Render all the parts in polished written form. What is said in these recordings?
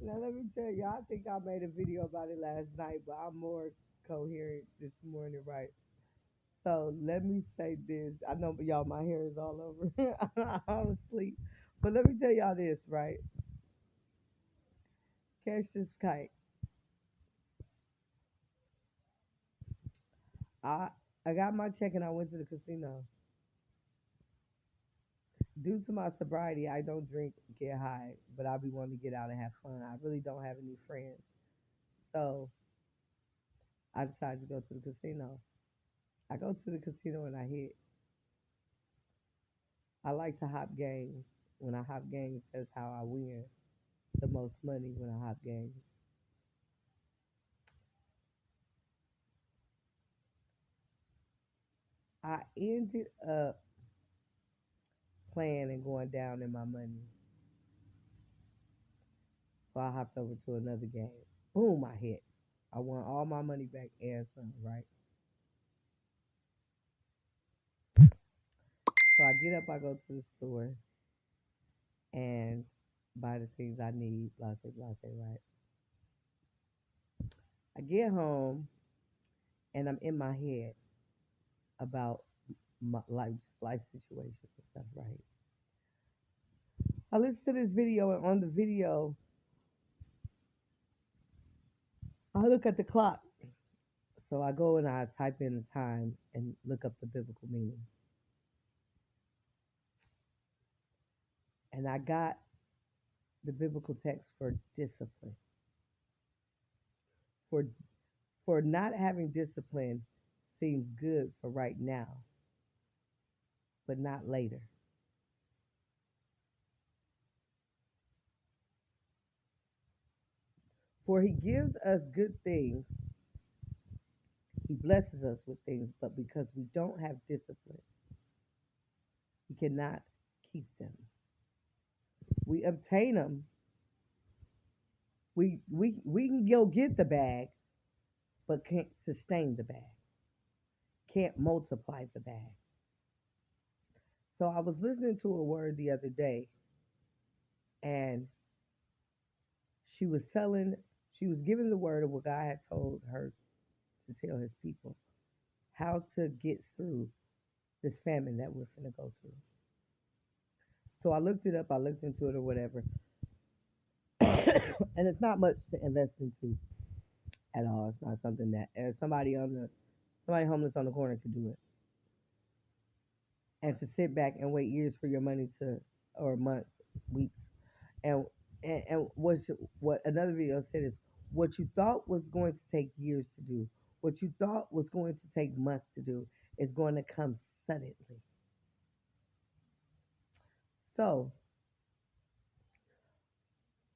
Now let me tell you, I think I made a video about it last night, but I'm more coherent this morning, right? So let me say this. I know y'all, my hair is all over. I'm asleep. But let me tell y'all this, right? Catch this kite. I I got my check and I went to the casino. Due to my sobriety, I don't drink, get high, but I be wanting to get out and have fun. I really don't have any friends. So I decided to go to the casino. I go to the casino and I hit. I like to hop games. When I hop games, that's how I win the most money when I hop games. I ended up playing and going down in my money. So I hopped over to another game. Boom, I hit. I won all my money back and some, right? So I get up, I go to the store and buy the things I need, blah, blah, blah, right? I get home and I'm in my head about my life situations and stuff, right? I listen to this video and on the video, I look at the clock. So I go and I type in the time and look up the biblical meaning. And I got the biblical text for discipline. For not having discipline seems good for right now, but not later. For he gives us good things, he blesses us with things, but because we don't have discipline, we cannot keep them. We obtain them. We can go get the bag, but can't sustain the bag, can't multiply the bag. So I was listening to a word the other day, and she was telling, she was giving the word of what God had told her to tell his people how to get through this famine that we're going to go through. So I looked it up, I looked into it or whatever, and it's not much to invest into at all. It's not something that somebody homeless on the corner could do it, and to sit back and wait years for your money to, or months, weeks, and what another video said is what you thought was going to take years to do, what you thought was going to take months to do, is going to come suddenly. So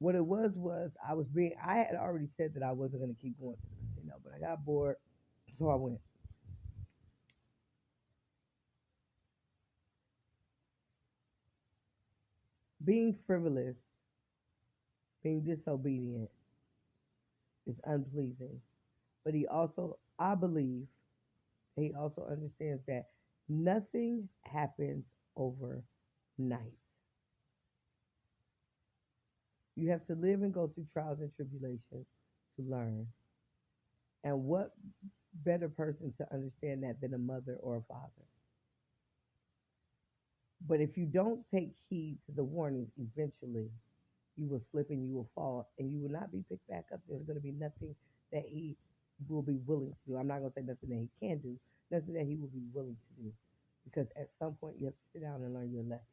what it was I had already said that I wasn't going to keep going to the casino, but I got bored, so I went. Being frivolous, being disobedient is unpleasing, but he also, I believe, he also understands that nothing happens overnight. You have to live and go through trials and tribulations to learn. And what better person to understand that than a mother or a father? But if you don't take heed to the warnings, eventually you will slip and you will fall and you will not be picked back up. There's going to be nothing that he will be willing to do. I'm not going to say nothing that he can do, nothing that he will be willing to do. Because at some point you have to sit down and learn your lesson.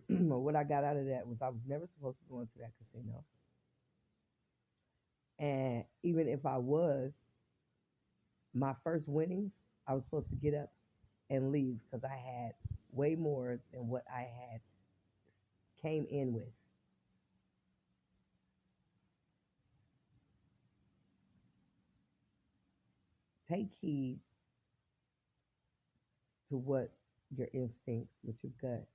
What I got out of that was I was never supposed to go into that casino. And even if I was, my first winnings, I was supposed to get up and leave because I had way more than what I had came in with. Take heed to what your instincts, what your gut,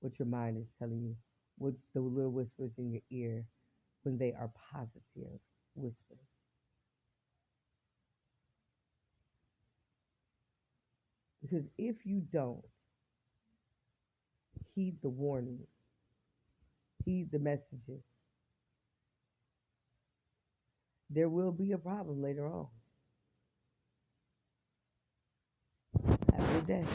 what your mind is telling you, what the little whispers in your ear when they are positive whispers. Because if you don't heed the warnings, Heed the messages. There will be a problem later on. Have a good day.